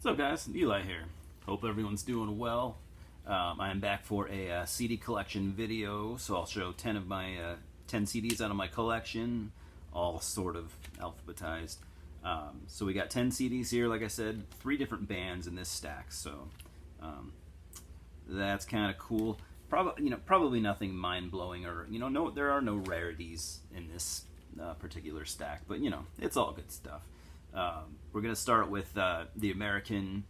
What's up, guys? Eli here. Hope everyone's doing well. I am back for a CD collection video, so I'll show 10 of my 10 CDs out of my collection, all sort of alphabetized. So we got 10 CDs here, like I said, 3 different bands in this stack, so that's kind of cool. Probably nothing mind-blowing, or no, there are no rarities in this particular stack, but it's all good stuff. We're gonna start with the American,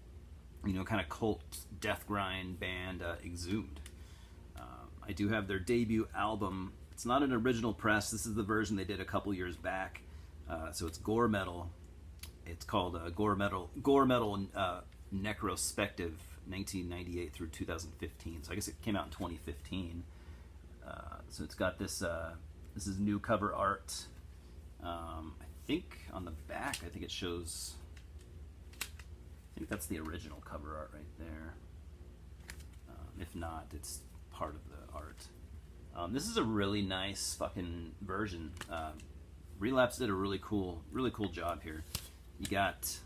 kind of cult death grind band Exhumed. I do have their debut album. It's not an original press. This is the version they did a couple years back. So it's Gore Metal. It's called Gore Metal Necrospective 1998 through 2015. So I guess it came out in 2015. So it's got this. This is new cover art. I think on the back, I think it shows. I think that's the original cover art right there. If not, it's part of the art. This is a really nice fucking version. Relapse did a really cool job here. You got,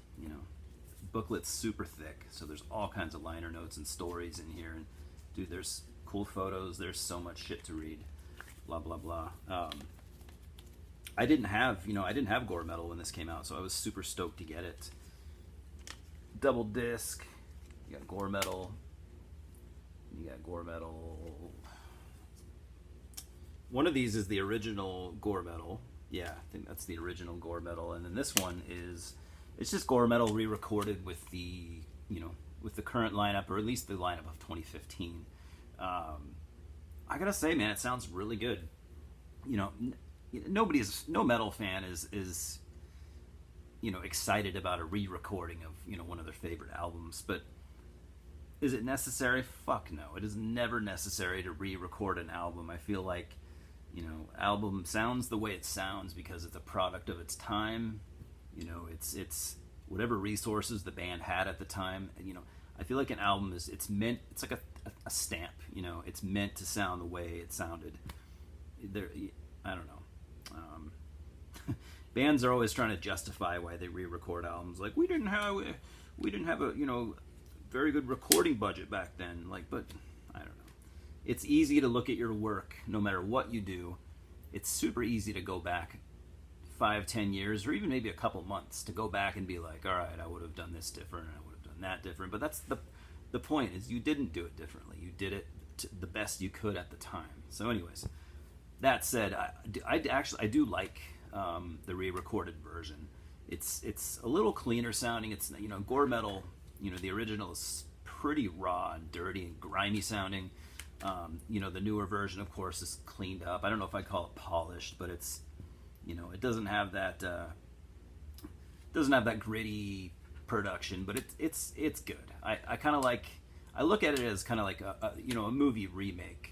booklet's super thick, so there's all kinds of liner notes and stories in here. And dude, there's cool photos. There's so much shit to read. Blah blah blah. I didn't have Gore Metal when this came out, so I was super stoked to get it. Double disc. You got Gore Metal. You got Gore Metal. One of these is the original Gore Metal. Yeah, I think that's the original Gore Metal, and then this one it's just Gore Metal re-recorded with the with the current lineup, or at least the lineup of 2015. I gotta say, man, it sounds really good. No metal fan is excited about a re-recording of one of their favorite albums, but is it necessary? Fuck no. It is never necessary to re-record an album. I feel like album sounds the way it sounds because it's a product of its time. It's whatever resources the band had at the time. I feel like an album it's like a stamp. It's meant to sound the way it sounded. I don't know. Bands are always trying to justify why they re-record albums. Like, we didn't have a very good recording budget back then. Like, but I don't know. It's easy to look at your work, no matter what you do. It's super easy to go back 5-10 years, or even maybe a couple months, to go back and be like, all right, I would have done this different, and I would have done that different. But that's the point, is you didn't do it differently. You did it the best you could at the time. So anyways, that said, I do like the re-recorded version. It's a little cleaner sounding. It's Gore Metal. The original is pretty raw and dirty and grimy sounding. The newer version, of course, is cleaned up. I don't know if I'd call it polished, but it's it doesn't have that gritty production, but it's good. I kind of like. I look at it as kind of like a movie remake.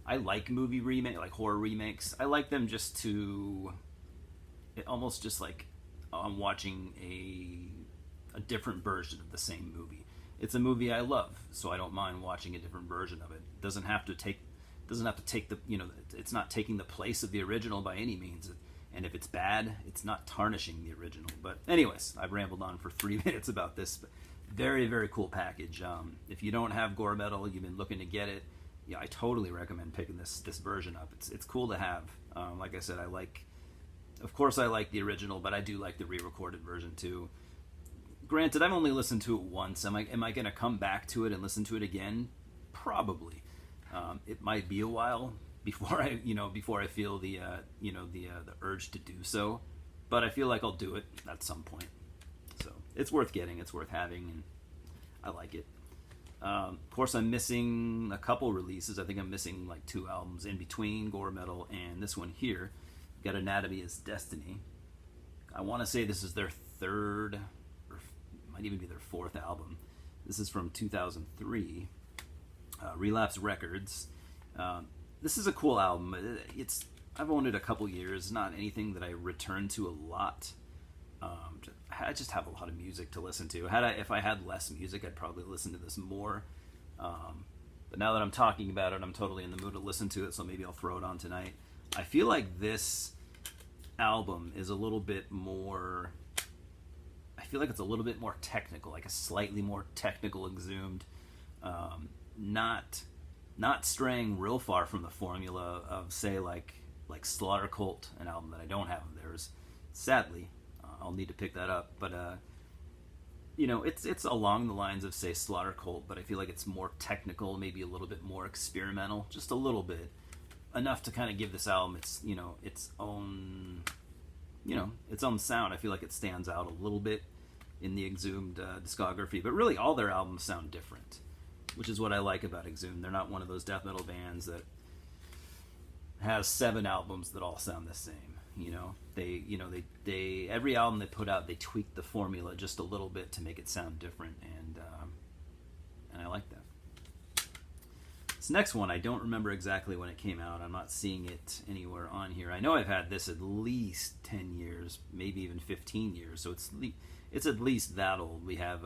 I like like horror remakes. I like them just to, almost just like I'm watching a different version of the same movie. It's a movie I love, so I don't mind watching a different version of it. It doesn't have to take the it's not taking the place of the original by any means. And if it's bad, it's not tarnishing the original. But anyways, I've rambled on for 3 minutes about this. But very, very cool package. If you don't have Gore Metal, you've been looking to get it, yeah, I totally recommend picking this version up. It's cool to have. Like I said, of course I like the original, but I do like the re-recorded version too. Granted, I've only listened to it once. Am I going to come back to it and listen to it again? Probably. It might be a while before I feel the urge to do so, but I feel like I'll do it at some point. So it's worth getting. It's worth having, and I like it. Of course, I'm missing a couple releases. I think I'm missing like 2 albums in between Gore Metal and this one here. Got Anatomy is Destiny. I want to say this is their 3rd, or might even be their 4th album. This is from 2003. Relapse Records. This is a cool album. I've owned it a couple years. Not anything that I return to a lot. I just have a lot of music to listen to. If I had less music, I'd probably listen to this more. But now that I'm talking about it, I'm totally in the mood to listen to it, so maybe I'll throw it on tonight. I feel like this album is a little bit more. I feel like it's a little bit more technical, like a slightly more technical Exhumed. Not straying real far from the formula of, say, like Slaughter Cult, an album that I don't have of theirs. Sadly, I'll need to pick that up. But it's along the lines of, say, Slaughter Cult, but I feel like it's more technical, maybe a little bit more experimental, just a little bit, enough to kind of give this album its own sound. I feel like it stands out a little bit in the Exhumed discography, but really all their albums sound different, which is what I like about Exhumed. They're not one of those death metal bands that has 7 albums that all sound the same. They every album they put out, they tweak the formula just a little bit to make it sound different, and I like that. This next one, I don't remember exactly when it came out. I'm not seeing it anywhere on here. I know I've had this at least 10 years, maybe even 15 years, so it's at least that old. We have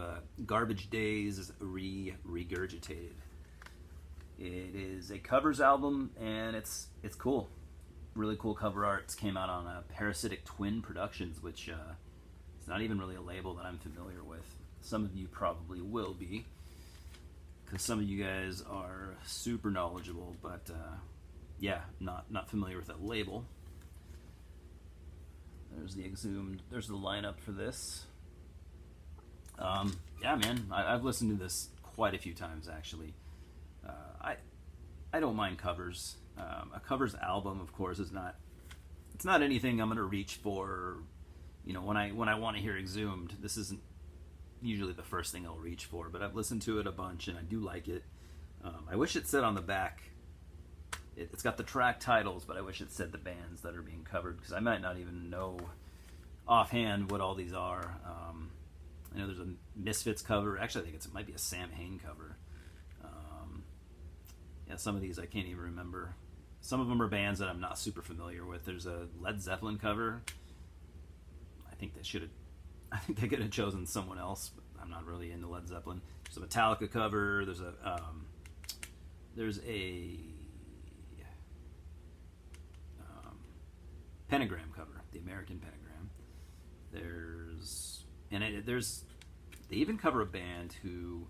Garbage Days Regurgitated. It is a covers album, and it's cool. Really cool cover art. It came out on Parasitic Twin Productions, which is not even really a label that I'm familiar with. Some of you probably will be, because some of you guys are super knowledgeable, but not familiar with that label. There's the Exhumed. There's the lineup for this. Man, I've listened to this quite a few times, actually. I don't mind covers. A covers album, of course, it's not anything I'm going to reach for. When I want to hear Exhumed, this isn't usually the first thing I'll reach for, but I've listened to it a bunch and I do like it. I wish it said on the back, it's got the track titles, but I wish it said the bands that are being covered, because I might not even know offhand what all these are. I know there's a Misfits cover. Actually, I think it might be a Sam Hain cover. Some of these I can't even remember. Some of them are bands that I'm not super familiar with. There's a Led Zeppelin cover. I think they could have chosen someone else, but I'm not really into Led Zeppelin. There's a Metallica cover. There's a Pentagram cover, the American Pentagram. They even cover a band who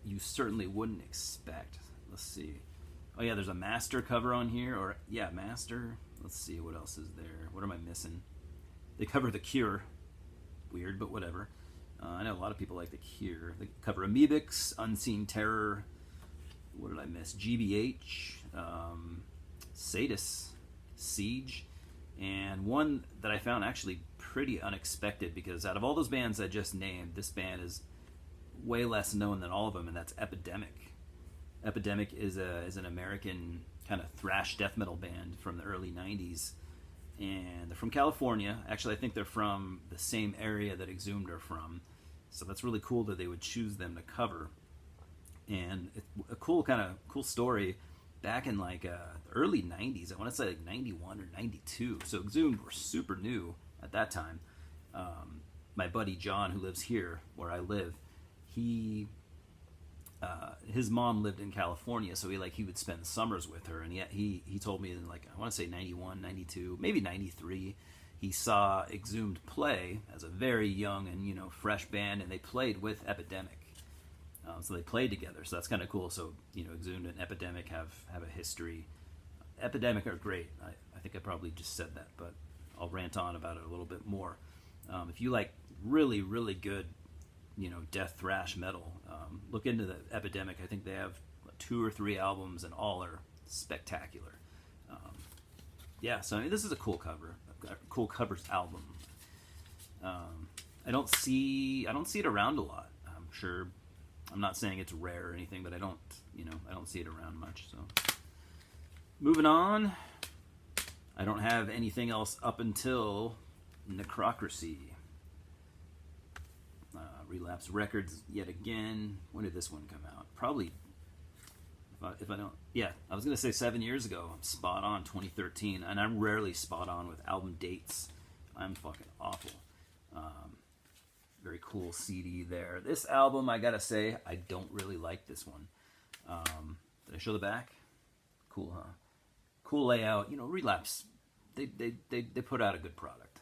you certainly wouldn't expect. Let's see. Oh yeah, there's a Master cover on here, Master. Let's see, what else is there? What am I missing? They cover The Cure. Weird, but whatever. I know a lot of people like The Cure. They cover Amoebics, Unseen Terror. What did I miss? GBH, Sadus, Siege, and one that I found actually pretty unexpected, because out of all those bands I just named, this band is way less known than all of them, and that's Epidemic. Epidemic is an American kind of thrash death metal band from the early 90s, and they're from California. Actually, I think they're from the same area that Exhumed are from, so that's really cool that they would choose them to cover. And it's a cool story. Back in the early 90s, I want to say 91 or 92, so Exhumed were super new at that time. My buddy John, who lives here where I live, his mom lived in California, so he would spend summers with her, and yet he told me in I want to say 91, 92, maybe 93, he saw Exhumed play as a very young and fresh band, and they played with Epidemic. So they played together, so that's kind of cool. So Exhumed and Epidemic have a history. Epidemic are great. I think I probably just said that, but I'll rant on about it a little bit more. If you like really, really good death thrash metal, look into the Epidemic. I think they have 2 or 3 albums, and all are spectacular. So this is a cool cover, a cool covers album. I don't see it around a lot. I'm not saying it's rare or anything, but I don't see it around much. So moving on, I don't have anything else up until Necrocracy. Relapse Records yet again. When did this one come out? Probably, if I don't, I was going to say 7 years ago. I'm spot on, 2013, and I'm rarely spot on with album dates. I'm fucking awful. Very cool CD there. This album, I gotta say, I don't really like this one. Did I show the back? Cool, huh? Cool layout. Relapse. They put out a good product.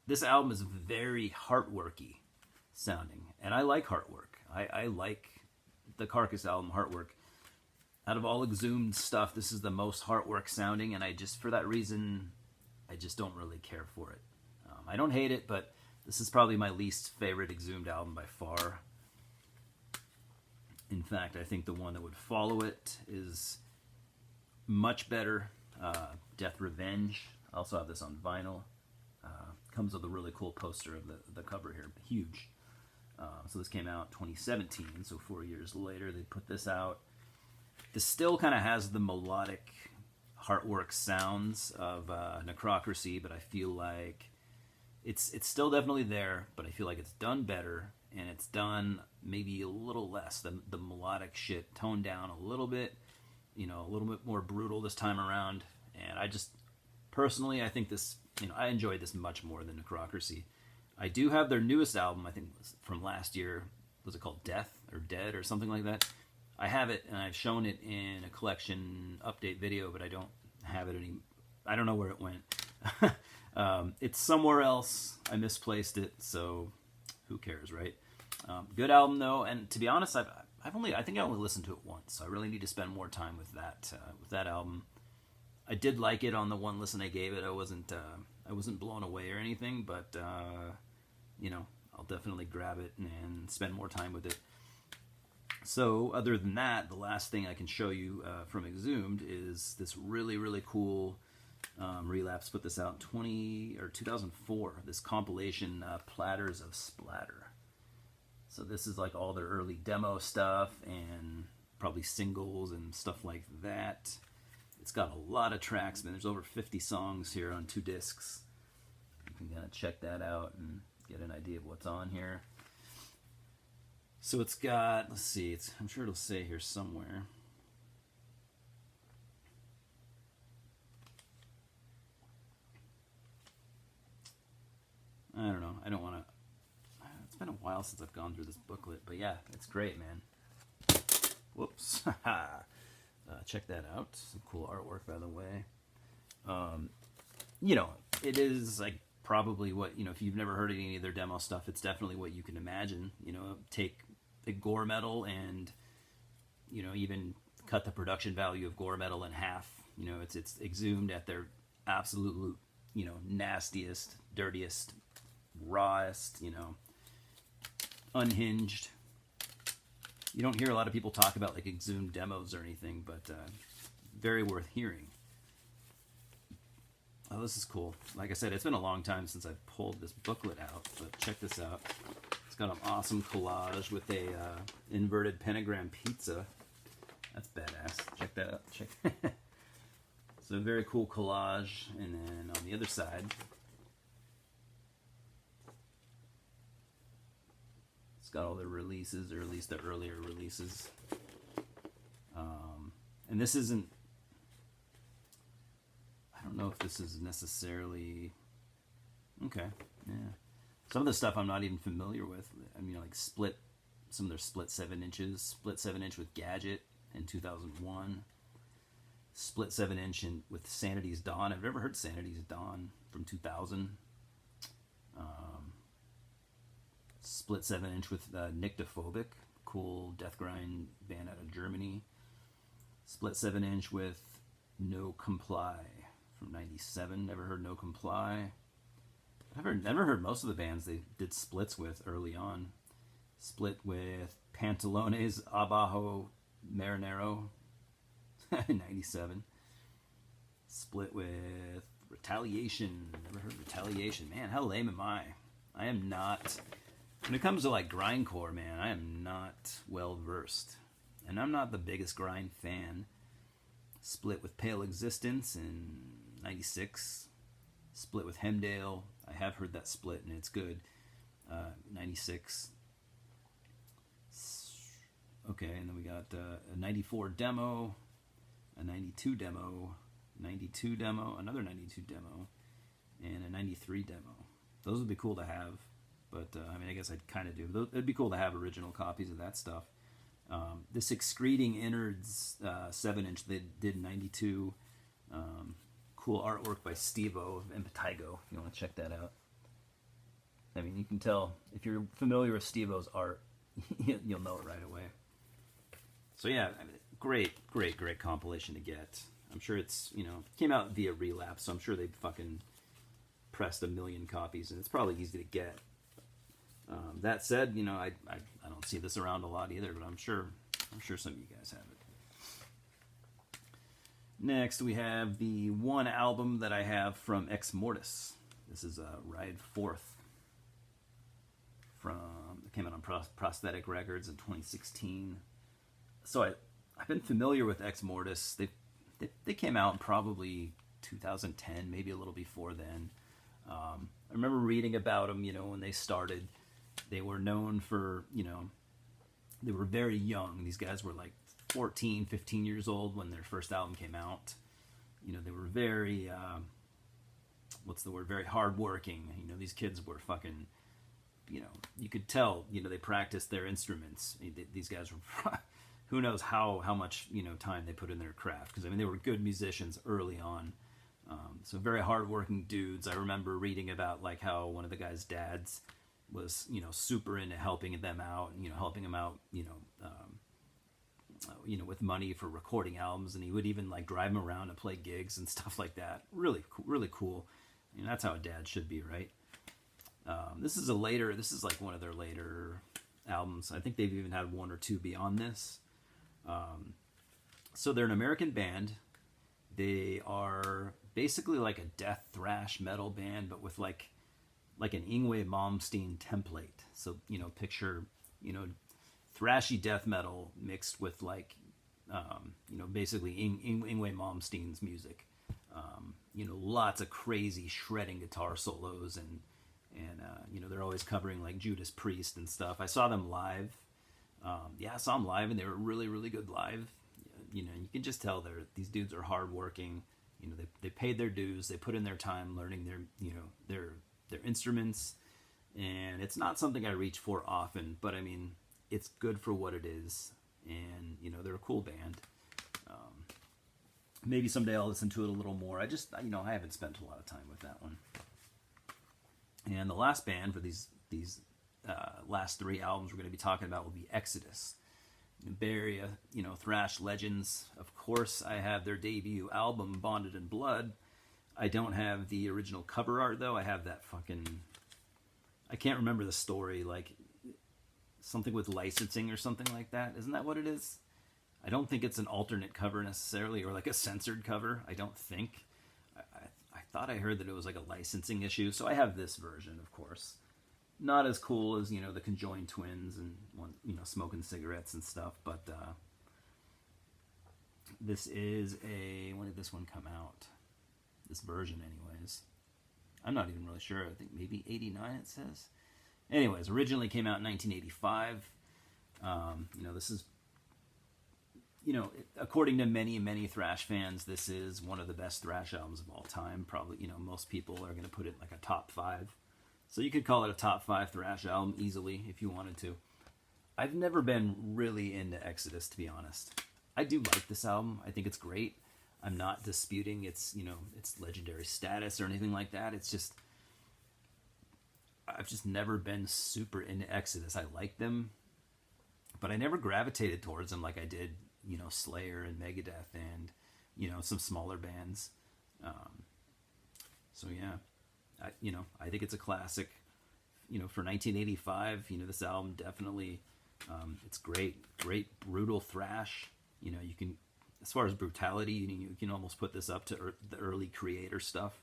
this album is very heartworky sounding, and I like heartwork. I like the Carcass album heartwork. Out of all Exhumed stuff, this is the most heartwork sounding, and I just, for that reason, I just don't really care for it. I don't hate it, but this is probably my least favorite Exhumed album by far. In fact, I think the one that would follow it is much better. Death Revenge. I also have this on vinyl. Comes with a really cool poster of the cover here. Huge. So this came out 2017, so 4 years later they put this out. This still kind of has the melodic heartwork sounds of Necrocracy, but I feel like it's still definitely there, but I feel like it's done better, and it's done maybe a little less. The melodic shit toned down a little bit, a little bit more brutal this time around, and I just, personally, I think this, I enjoyed this much more than Necrocracy. I do have their newest album, I think was from last year. Was it called Death or Dead or something like that? I have it, and I've shown it in a collection update video, but I don't have it I don't know where it went. It's somewhere else. I misplaced it, so who cares, right? Good album though, and to be honest, I think I only listened to it once. So I really need to spend more time with that album. I did like it on the one listen I gave it. I wasn't blown away or anything, but I'll definitely grab it and spend more time with it. So other than that, the last thing I can show you from Exhumed is this really, really cool Relapse put this out in 2004, this compilation, Platters of Splatter. So this is like all their early demo stuff and probably singles and stuff like that. It's got a lot of tracks, man. There's over 50 songs here on 2 discs. You can kind of check that out and get an idea of what's on here. So it's got, let's see, I'm sure it'll say here somewhere. I don't know. I don't want to. It's been a while since I've gone through this booklet, but yeah, it's great, man. Whoops. Check that out. Some cool artwork, by the way. It is like probably what, if you've never heard any of their demo stuff, it's definitely what you can imagine. Take the Gore Metal and, even cut the production value of Gore Metal in half. It's Exhumed at their absolute, nastiest, dirtiest, rawest, unhinged. You don't hear a lot of people talk about like Exhumed demos or anything, but very worth hearing. Oh, this is cool. Like I said, it's been a long time since I've pulled this booklet out, but check this out. It's got an awesome collage with a inverted pentagram pizza. That's badass. Check that out. Check. So a very cool collage, and then on the other side, it's got all the releases, or at least the earlier releases. And this isn't, I don't know if this is necessarily, okay, yeah. Some of the stuff I'm not even familiar with. I mean, like some of their split 7 inches, split 7-inch with Gadget in 2001. Split 7-inch with Sanity's Dawn. I've never heard Sanity's Dawn from 2000. Split 7-inch with Nyctophobic, cool death grind band out of Germany. Split 7-inch with No Comply from 97. Never heard No Comply. I've never heard most of the bands they did splits with early on. Split with Pantalones Abajo Marinero in 97. Split with Retaliation. Never heard Retaliation. Man, how lame am I? I am not, when it comes to like grindcore, man, I am not well versed. And I'm not the biggest grind fan. Split with Pale Existence in 96. Split with Hemdale. I have heard that split and it's good. 96. Okay, and then we got a 94 demo, a 92 demo, 92 demo, another 92 demo, and a 93 demo. Those would be cool to have, but I mean, I guess I'd kind of do. It'd be cool to have original copies of that stuff. This Excreting Innards 7-inch they did in 92. Cool artwork by Steve-O of Impetigo, if you want to check that out. I mean, you can tell if you're familiar with Steve-O's art, you'll know it right away. So yeah, I mean, great compilation to get. I'm sure it's, came out via Relapse, so I'm sure they fucking pressed 1 million copies, and it's probably easy to get. That said, I don't see this around a lot either, but I'm sure some of you guys have it. Next, we have the one album that I have from Exmortus. This is Ride Forth. It came out on Prosthetic Records in 2016. So I've been familiar with Exmortus. They came out in probably 2010, maybe a little before then. I remember reading about them, when they started. They were known for, they were very young. These guys were like 14, 15 years old when their first album came out. They were very, very hardworking. These kids were fucking, you could tell, they practiced their instruments. These guys were, who knows how much, time they put in their craft. Because, they were good musicians early on. So very hardworking dudes. I remember reading about, like, how one of the guys' dads was, super into helping them out, helping them out, with money for recording albums, and he would even like drive them around and play gigs and stuff like that. Really cool. That's how a dad should be, right? This is like one of their later albums. I think they've even had one or two beyond this. So they're an American band. They are basically like a death thrash metal band, but with like an Yngwie Malmsteen template. So, picture, thrashy death metal mixed with like, basically Yngwie Malmsteen's music. Lots of crazy shredding guitar solos and they're always covering like Judas Priest and stuff. I saw them live. I saw them live, and they were really good live. You can just tell these dudes are hardworking. They paid their dues. They put in their time learning their instruments, and it's not something I reach for often, but it's good for what it is, and they're a cool band. Maybe someday I'll listen to it a little more. I haven't spent a lot of time with that one. And the last band for these last 3 albums we're going to be talking about will be Exodus. Very thrash legends. Of course, I have their debut album Bonded in Blood. I don't have the original cover art, though. I have that fucking... I can't remember the story, like something with licensing or something like that. Isn't that what it is? I don't think it's an alternate cover necessarily, or like a censored cover. I don't think. I thought I heard that it was like a licensing issue, so I have this version, of course. Not as cool as, the conjoined twins and, smoking cigarettes and stuff, but this is when did this one come out? This version, anyways. I'm not even really sure. I think maybe 89 it says. Anyways, originally came out in 1985. This is, according to many thrash fans, this is one of the best thrash albums of all time. Probably, most people are going to put it like a top 5. So you could call it a top 5 thrash album easily if you wanted to. I've never been really into Exodus, to be honest. I do like this album. I think it's great. I'm not disputing its legendary status or anything like that. It's just, I've just never been super into Exodus. I like them, but I never gravitated towards them like I did, Slayer and Megadeth and, some smaller bands. So yeah, I think it's a classic. For 1985, this album definitely, it's great brutal thrash. You can, as far as brutality, you can almost put this up to the early Creator stuff.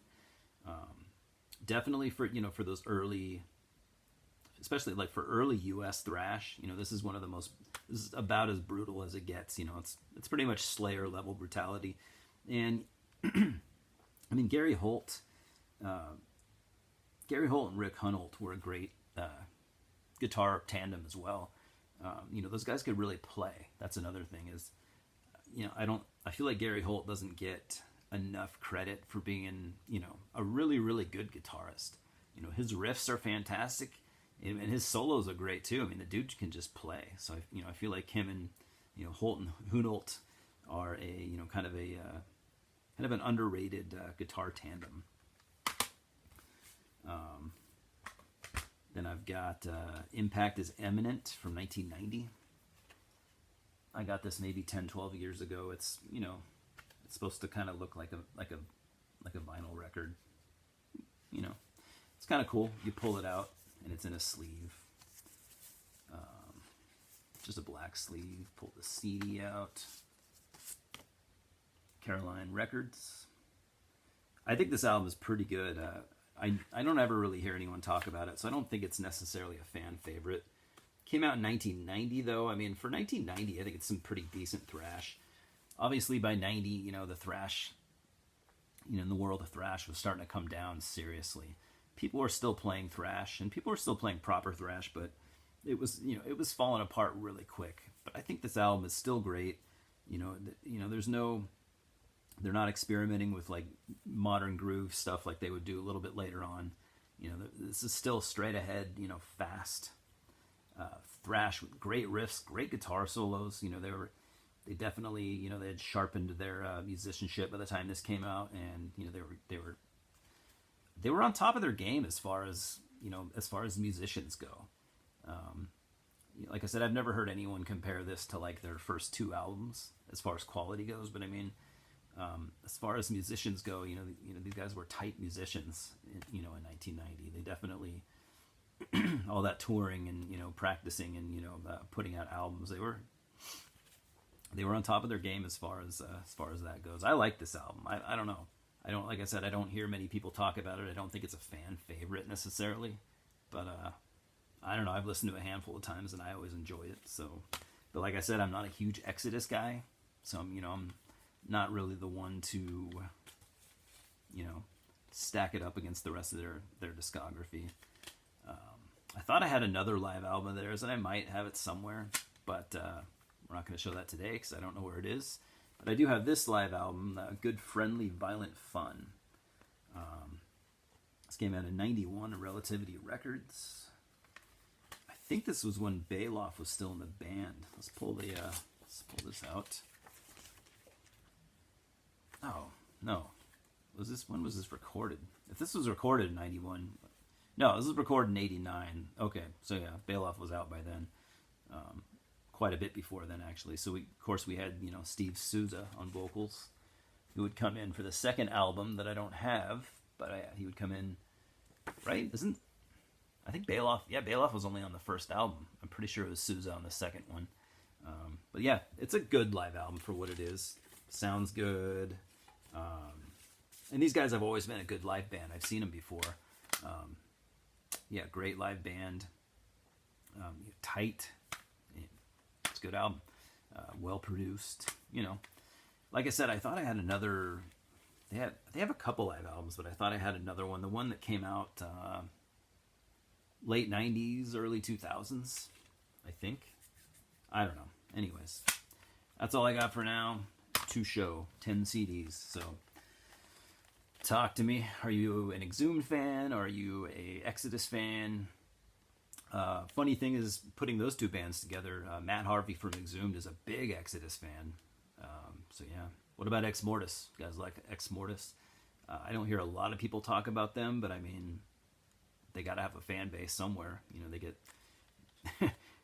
Definitely for those early, especially like for early U.S. thrash, this is this is about as brutal as it gets. It's pretty much Slayer level brutality, and Gary Holt and Rick Hunolt were a great guitar tandem as well. Those guys could really play. That's another thing is, I feel like Gary Holt doesn't get enough credit for being, a really good guitarist. His riffs are fantastic, and his solos are great too. The dude can just play. So I feel like him and Holt and Hunolt are a kind of an underrated guitar tandem. I've got Impact is Imminent from 1990. I got this maybe 10, 12 years ago. It's, you know, it's supposed to kind of look like a vinyl record. You know, it's kind of cool. You pull it out and it's in a sleeve. Just a black sleeve. Pull the CD out. Caroline Records. I think this album is pretty good. I don't ever really hear anyone talk about it, so I don't think it's necessarily a fan favorite. Came out in 1990, though. I mean, for 1990, I think it's some pretty decent thrash. Obviously, by 90, you know, the thrash, you know, in the world of thrash was starting to come down seriously. People were still playing thrash, and people were still playing proper thrash, but it was, you know, it was falling apart really quick. But I think this album is still great. You know, there's no, they're not experimenting with like modern groove stuff like they would do a little bit later on. You know, this is still straight ahead, you know, fast thrash with great riffs, great guitar solos. You know, they definitely, you know, they had sharpened their musicianship by the time this came out, and you know, they were on top of their game as far as, you know, as far as musicians go. Like I said, I've never heard anyone compare this to like their first two albums as far as quality goes, but I mean, as far as musicians go, you know, these guys were tight musicians, you know, in 1990. They definitely, all that touring and, you know, practicing and, you know, putting out albums, they were on top of their game as far as that goes. I like this album. I don't know. Like I said, I don't hear many people talk about it. I don't think it's a fan favorite necessarily, but I don't know. I've listened to it a handful of times and I always enjoy it. So, but like I said, I'm not a huge Exodus guy, so I'm not really the one to, you know, stack it up against the rest of their discography. I thought I had another live album of theirs, and I might have it somewhere, but we're not going to show that today because I don't know where it is. But I do have this live album, Good Friendly Violent Fun. This came out in 91 on Relativity Records. I think this was when Bailoff was still in the band. Let's pull this out. Oh, no. When was this recorded? If this was recorded in 91... No, this was recorded in 89. Okay, so yeah, Bailoff was out by then. Quite a bit before then, actually. So, of course, we had, you know, Steve Souza on vocals, who would come in for the second album that I don't have, but he would come in, right? I think Bailoff was only on the first album. I'm pretty sure it was Souza on the second one. But yeah, it's a good live album for what it is. Sounds good. And these guys have always been a good live band. I've seen them before. Yeah, great live band. Tight. It's a good album. Well produced. You know, like I said, I thought I had another. They have a couple live albums, but I thought I had another one. The one that came out late 90s, early 2000s, I think. I don't know. Anyways, that's all I got for now. To show 10 CDs. So talk to me. Are you an Exhumed fan? Are you a Exodus fan? Funny thing is, putting those two bands together, Matt Harvey from Exhumed is a big Exodus fan. So yeah. What about Exmortus? You guys like Exmortus? I don't hear a lot of people talk about them, but I mean, they got to have a fan base somewhere. You know, they get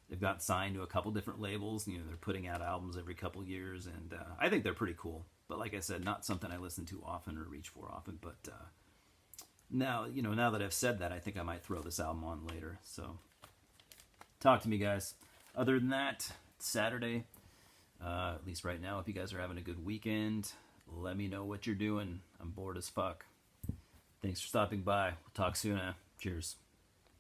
they've got signed to a couple different labels. You know, they're putting out albums every couple years, and I think they're pretty cool. But like I said, not something I listen to often or reach for often. But now that I've said that, I think I might throw this album on later. So talk to me, guys. Other than that, it's Saturday. At least right now, if you guys are having a good weekend, let me know what you're doing. I'm bored as fuck. Thanks for stopping by. We'll talk soon. Cheers.